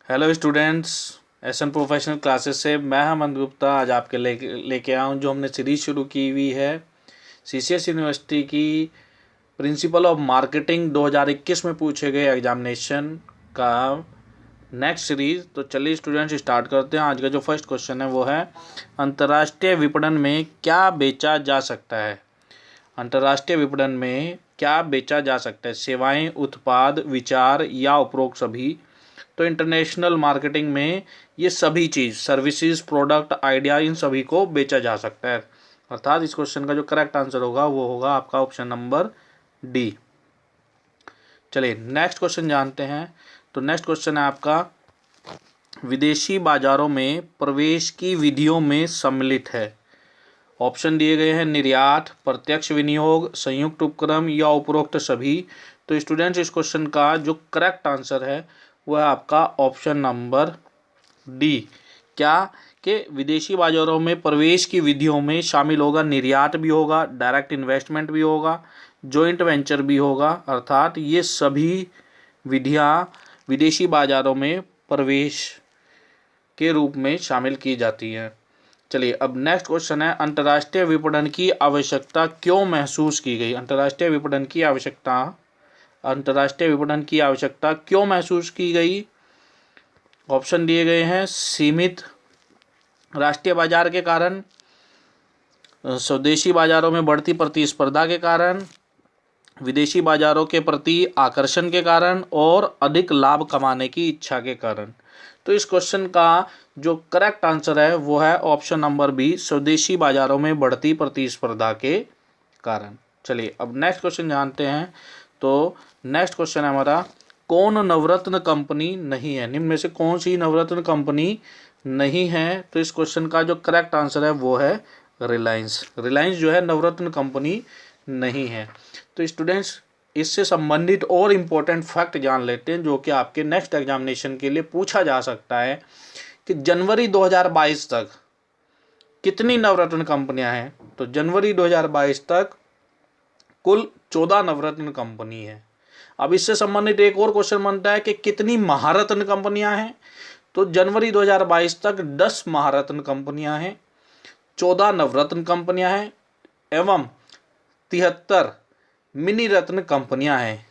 Hello students, SN professional classes से मैं हेमंत गुप्ता आज आपके लेके आया हूँ। जो हमने सीरीज़ शुरू की हुई है सीसीएस यूनिवर्सिटी की प्रिंसिपल ऑफ मार्केटिंग 2021 में पूछे गए एग्जामिनेशन का नेक्स्ट सीरीज़। तो चलिए स्टूडेंट्स स्टार्ट करते हैं। आज का जो फर्स्ट क्वेश्चन है वो है, अंतर्राष्ट्रीय विपणन में क्या बेचा जा सकता है। अंतर्राष्ट्रीय विपणन में क्या बेचा जा सकता है? सेवाएं, उत्पाद, विचार या उपरोक्त सभी। तो इंटरनेशनल मार्केटिंग में ये सभी चीज़, सर्विसेज, प्रोडक्ट, आइडिया, इन सभी को बेचा जा सकता है। अर्थात इस क्वेश्चन का जो करेक्ट आंसर होगा वो होगा आपका ऑप्शन नंबर डी। चलिए नेक्स्ट क्वेश्चन जानते हैं। तो नेक्स्ट क्वेश्चन है आपका, विदेशी बाजारों में प्रवेश की विधियों में सम्मिलित है। ऑप्शन दिए गए हैं, निर्यात, प्रत्यक्ष विनियोग, संयुक्त उपक्रम या उपरोक्त सभी। तो स्टूडेंट्स इस क्वेश्चन का जो करेक्ट आंसर है वह आपका ऑप्शन नंबर डी। क्या कि विदेशी बाजारों में प्रवेश की विधियों में शामिल होगा, निर्यात भी होगा, डायरेक्ट इन्वेस्टमेंट भी होगा, जॉइंट वेंचर भी होगा। अर्थात ये सभी विधियां विदेशी बाजारों में प्रवेश के रूप में शामिल की जाती हैं। चलिए अब नेक्स्ट क्वेश्चन है, अंतर्राष्ट्रीय विपणन की आवश्यकता क्यों महसूस की गई। अंतर्राष्ट्रीय विपणन की आवश्यकता क्यों महसूस की गई। ऑप्शन दिए गए हैं, सीमित राष्ट्रीय बाजार के कारण, स्वदेशी बाजारों में बढ़ती प्रतिस्पर्धा के कारण, विदेशी बाजारों के प्रति आकर्षण के कारण और अधिक लाभ कमाने की इच्छा के कारण। तो इस क्वेश्चन का जो करेक्ट आंसर है वो है ऑप्शन नंबर बी, स्वदेशी बाजारों में बढ़ती प्रतिस्पर्धा के कारण। चलिए अब नेक्स्ट क्वेश्चन जानते हैं। तो नेक्स्ट क्वेश्चन है हमारा, कौन नवरत्न कंपनी नहीं है। निम्न में से कौन सी नवरत्न कंपनी नहीं है। तो इस क्वेश्चन का जो करेक्ट आंसर है वो है रिलायंस। रिलायंस जो है नवरत्न कंपनी नहीं है। तो स्टूडेंट्स इससे संबंधित और इम्पोर्टेंट फैक्ट जान लेते हैं जो कि आपके नेक्स्ट एग्जामिनेशन के लिए पूछा जा सकता है कि जनवरी 2022 तक कितनी नवरत्न कंपनियां हैं। तो जनवरी 2022 तक कुल 14 नवरत्न कंपनी है। अब इससे संबंधित एक और क्वेश्चन बनता है कि कितनी महारत्न कंपनियां हैं। तो जनवरी 2022 तक 10 महारत्न कंपनियां हैं, 14 नवरत्न कंपनियां हैं एवं 73 मिनी रत्न कंपनियां हैं।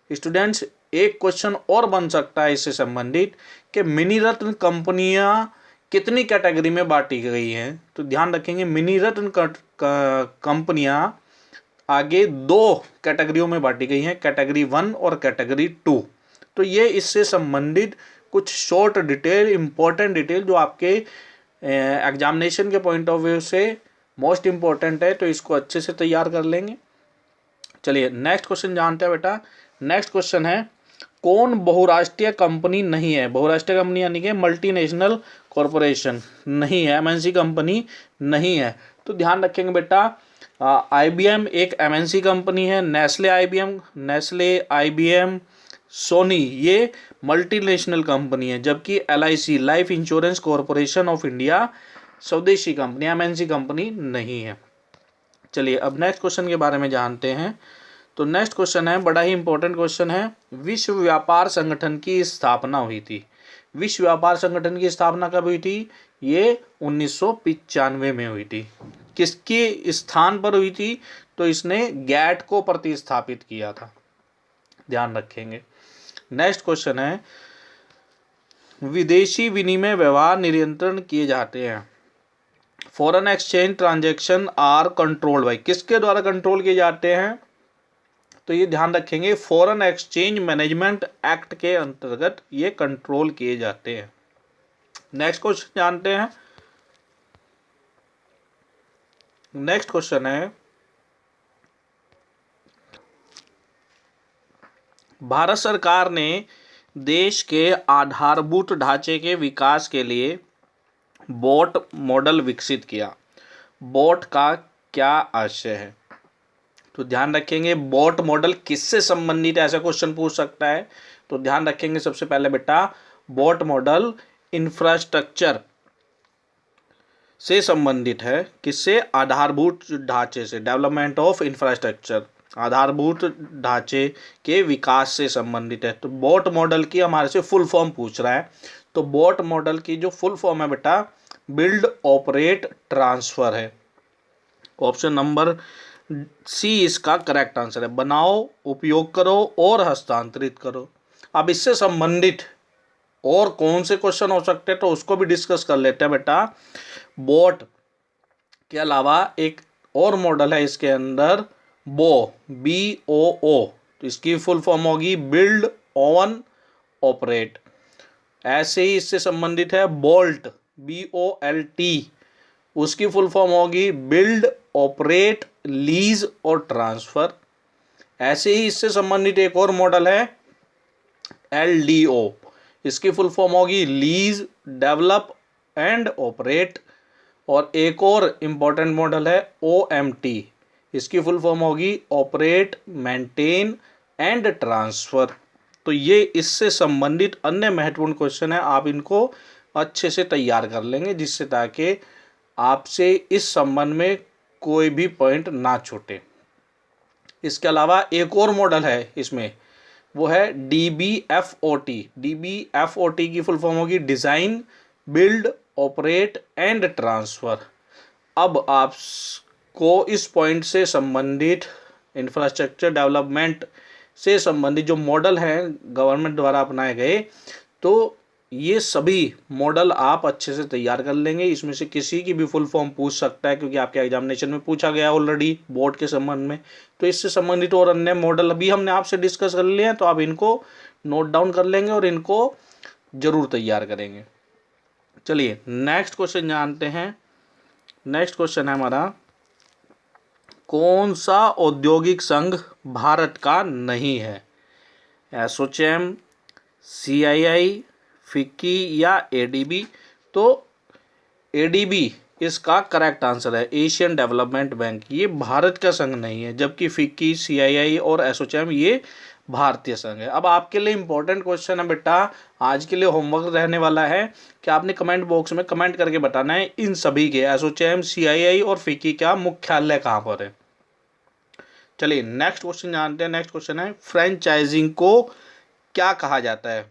स्टूडेंट्स एक क्वेश्चन और बन सकता है इससे संबंधित कि मिनी रत्न कंपनियां कितनी कैटेगरी में बांटी गई हैं। तो ध्यान रखेंगे, मिनी रत्न कंपनियां आगे 2 कैटेगरियों में बांटी गई हैं, कैटेगरी 1 और कैटेगरी 2। तो ये इससे संबंधित कुछ शॉर्ट डिटेल, इंपॉर्टेंट डिटेल जो आपके एग्जामिनेशन के पॉइंट ऑफ व्यू से मोस्ट इंपॉर्टेंट है, तो इसको अच्छे से तैयार कर लेंगे। चलिए नेक्स्ट क्वेश्चन जानते हैं बेटा। नेक्स्ट क्वेश्चन है, कौन बहुराष्ट्रीय कंपनी नहीं है। बहुराष्ट्रीय कंपनी यानी कि मल्टीनेशनल कॉरपोरेशन नहीं है, एमएनसी कंपनी नहीं है। तो ध्यान रखेंगे बेटा, आईबीएम एक एमएनसी कंपनी है, नेस्ले आईबीएम सोनी ये मल्टीनेशनल कंपनी है, जबकि LIC life insurance corporation of India स्वदेशी कंपनी, एमएनसी कंपनी नहीं है। चलिए अब नेक्स्ट क्वेश्चन के बारे में जानते हैं। तो नेक्स्ट क्वेश्चन है, बड़ा ही इंपॉर्टेंट क्वेश्चन है, विश्व व्यापार संगठन की स्थापना हुई थी। विश्व व्यापार संगठन की स्थापना कब हुई थी? ये 1995 में हुई थी। किसके स्थान पर हुई थी? तो इसने गैट को प्रतिस्थापित किया था, ध्यान रखेंगे। नेक्स्ट क्वेश्चन है, विदेशी विनिमय व्यवहार नियंत्रण किए जाते हैं। Foreign exchange transaction are controlled by, किसके द्वारा कंट्रोल किए जाते हैं? तो ये ध्यान रखेंगे, फॉरेन एक्सचेंज मैनेजमेंट एक्ट के अंतर्गत ये कंट्रोल किए जाते हैं। नेक्स्ट क्वेश्चन जानते हैं। नेक्स्ट क्वेश्चन है, भारत सरकार ने देश के आधारभूत ढांचे के विकास के लिए बोट मॉडल विकसित किया। बोट का क्या आशय है? तो ध्यान रखेंगे, बोट मॉडल किससे संबंधित है, ऐसा क्वेश्चन पूछ सकता है। तो ध्यान रखेंगे सबसे पहले बेटा, बोट मॉडल इंफ्रास्ट्रक्चर से संबंधित है। किससे? आधारभूत ढांचे से, डेवलपमेंट ऑफ इंफ्रास्ट्रक्चर। आधारभूत ढांचे के विकास से संबंधित है। तो बोट मॉडल की हमारे से फुल फॉर्म पूछ रहा है। तो बोट मॉडल की जो फुल फॉर्म है बेटा, बिल्ड ऑपरेट ट्रांसफर है। ऑप्शन नंबर सी इसका करेक्ट आंसर है। बनाओ, उपयोग करो और हस्तांतरित करो। अब इससे संबंधित और कौन से क्वेश्चन हो सकते हैं तो उसको भी डिस्कस कर लेते हैं बेटा। बोट के अलावा एक और मॉडल है इसके अंदर, BOO। तो इसकी फुल फॉर्म होगी बिल्ड ऑन ऑपरेट। ऐसे ही इससे संबंधित है बोल्ट, BOLT। उसकी फुल फॉर्म होगी बिल्ड ऑपरेट लीज और ट्रांसफर। ऐसे ही इससे संबंधित एक और मॉडल है LDO। इसकी फुल फॉर्म होगी लीज, डेवलप एंड ऑपरेट। और एक और इम्पॉर्टेंट मॉडल है OMT। इसकी फुल फॉर्म होगी ऑपरेट, मेंटेन एंड ट्रांसफर। तो ये इससे संबंधित अन्य महत्वपूर्ण क्वेश्चन है, आप इनको अच्छे से तैयार कर लेंगे जिससे ताकि आपसे इस संबंध में कोई भी पॉइंट ना छूटे। इसके अलावा एक और मॉडल है इसमें, वो है DBFOT। DBFOT की फुल फॉर्म होगी design, build, operate and transfer. अब आपको इस पॉइंट से संबंधित इंफ्रास्ट्रक्चर डेवलपमेंट से संबंधित जो मॉडल हैं गवर्नमेंट द्वारा अपनाए गए, तो ये सभी मॉडल आप अच्छे से तैयार कर लेंगे। इसमें से किसी की भी फुल फॉर्म पूछ सकता है क्योंकि आपके एग्जामिनेशन में पूछा गया ऑलरेडी बोर्ड के संबंध में। तो इससे संबंधित और अन्य मॉडल अभी हमने आपसे डिस्कस कर लिए हैं, तो आप इनको नोट डाउन कर लेंगे और इनको जरूर तैयार करेंगे। चलिए नेक्स्ट क्वेश्चन जानते हैं। नेक्स्ट क्वेश्चन है हमारा, कौन सा औद्योगिक संघ भारत का नहीं है? एसोचैम, CII, फिक्की या ADB? तो ADB इसका करेक्ट आंसर है, एशियन डेवलपमेंट बैंक। ये भारत का संघ नहीं है, जबकि फिक्की, CII और एसोचैम ये भारतीय संघ है। अब आपके लिए इंपॉर्टेंट क्वेश्चन है बेटा, आज के लिए होमवर्क रहने वाला है कि आपने कमेंट बॉक्स में कमेंट करके बताना है इन सभी के, एसोचैम, CII और फिक्की का मुख्यालय कहाँ पर है। चलिए नेक्स्ट क्वेश्चन जानते हैं। नेक्स्ट क्वेश्चन है, फ्रेंचाइजिंग को क्या कहा जाता है?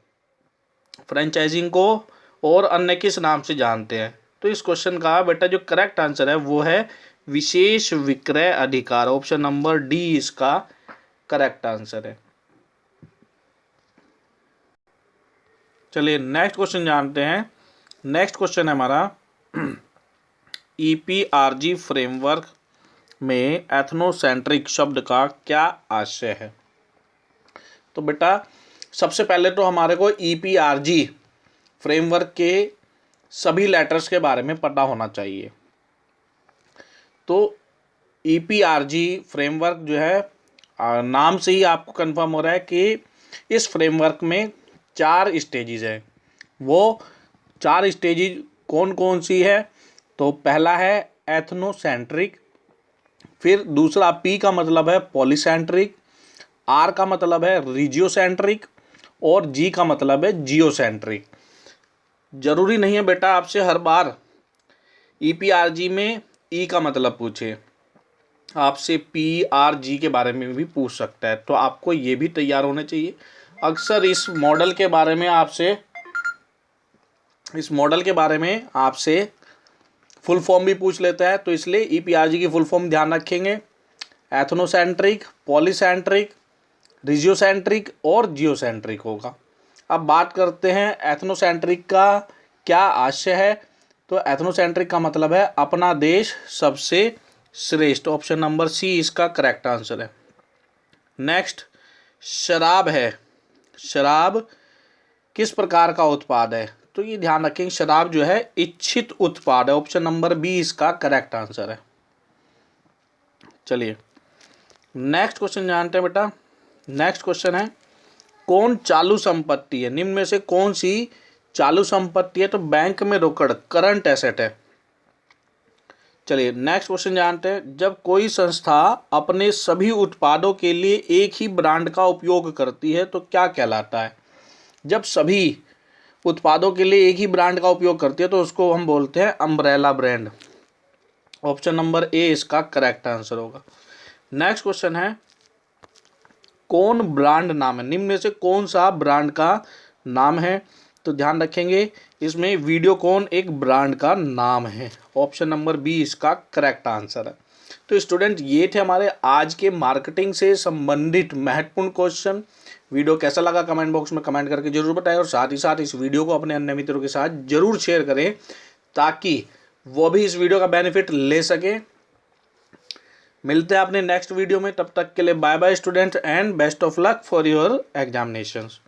फ्रेंचाइजिंग को और अन्य किस नाम से जानते हैं? तो इस क्वेश्चन का बेटा जो करेक्ट आंसर है वो है विशेष विक्रय अधिकार। ऑप्शन नंबर D इसका करेक्ट आंसर है। चलिए नेक्स्ट क्वेश्चन जानते हैं। नेक्स्ट क्वेश्चन है हमारा, EPRG फ्रेमवर्क में एथनोसेंट्रिक शब्द का क्या आशय है? तो बेटा सबसे पहले तो हमारे को EPRG फ्रेमवर्क के सभी लेटर्स के बारे में पता होना चाहिए। तो EPRG फ्रेमवर्क जो है, नाम से ही आपको कंफर्म हो रहा है कि इस फ्रेमवर्क में 4 स्टेजेस हैं। वो 4 स्टेजेस कौन कौन सी है? तो पहला है एथनोसेंट्रिक, फिर दूसरा P का मतलब है पॉलीसेंट्रिक, R का मतलब है रीजियोसेंट्रिक और G का मतलब है जियोसेंट्रिक। जरूरी नहीं है बेटा आपसे हर बार EPRG में E का मतलब पूछे, आपसे PRG के बारे में भी पूछ सकता है, तो आपको ये भी तैयार होने चाहिए। अक्सर इस मॉडल के बारे में आपसे फुल फॉर्म भी पूछ लेता है, तो इसलिए EPRG की फुल फॉर्म ध्यान रखेंगे, एथनोसेंट्रिक, पॉलीसेंट्रिक, रीजियोसेंट्रिक और जियोसेंट्रिक होगा। अब बात करते हैं एथनोसेंट्रिक का क्या आशय है। तो एथनोसेंट्रिक का मतलब है अपना देश सबसे श्रेष्ठ। ऑप्शन नंबर C इसका करेक्ट आंसर है। नेक्स्ट शराब है। शराब किस प्रकार का उत्पाद है? तो ये ध्यान रखें, शराब जो है इच्छित उत्पाद है। ऑप्शन नंबर B इसका करेक्ट आंसर है। चलिए नेक्स्ट क्वेश्चन जानते हैं बेटा। नेक्स्ट क्वेश्चन है, कौन चालू संपत्ति है? निम्न में से कौन सी चालू संपत्ति है? तो बैंक में रोकड़ करंट एसेट है। चलिए नेक्स्ट क्वेश्चन जानते हैं। जब कोई संस्था अपने सभी उत्पादों के लिए एक ही ब्रांड का उपयोग करती है तो क्या कहलाता है? जब सभी उत्पादों के लिए एक ही ब्रांड का उपयोग करती है तो उसको हम बोलते हैं umbrella brand. Option number A इसका करेक्ट आंसर होगा। नेक्स्ट क्वेश्चन है, कौन ब्रांड नाम है, निम्न में से कौन सा ब्रांड का नाम है। तो ध्यान रखेंगे इसमें वीडियोकॉन एक ब्रांड का नाम है। ऑप्शन नंबर बी इसका करेक्ट आंसर है। तो स्टूडेंट ये थे हमारे आज के मार्केटिंग से संबंधित महत्वपूर्ण क्वेश्चन। वीडियो कैसा लगा कमेंट बॉक्स में कमेंट करके जरूर बताएं और साथ ही साथ इस वीडियो को अपने अन्य मित्रों के साथ जरूर शेयर करें ताकि वो भी इस वीडियो का बेनिफिट ले सके। मिलते हैं अपने नेक्स्ट वीडियो में, तब तक के लिए bye bye student and best of luck for your examinations.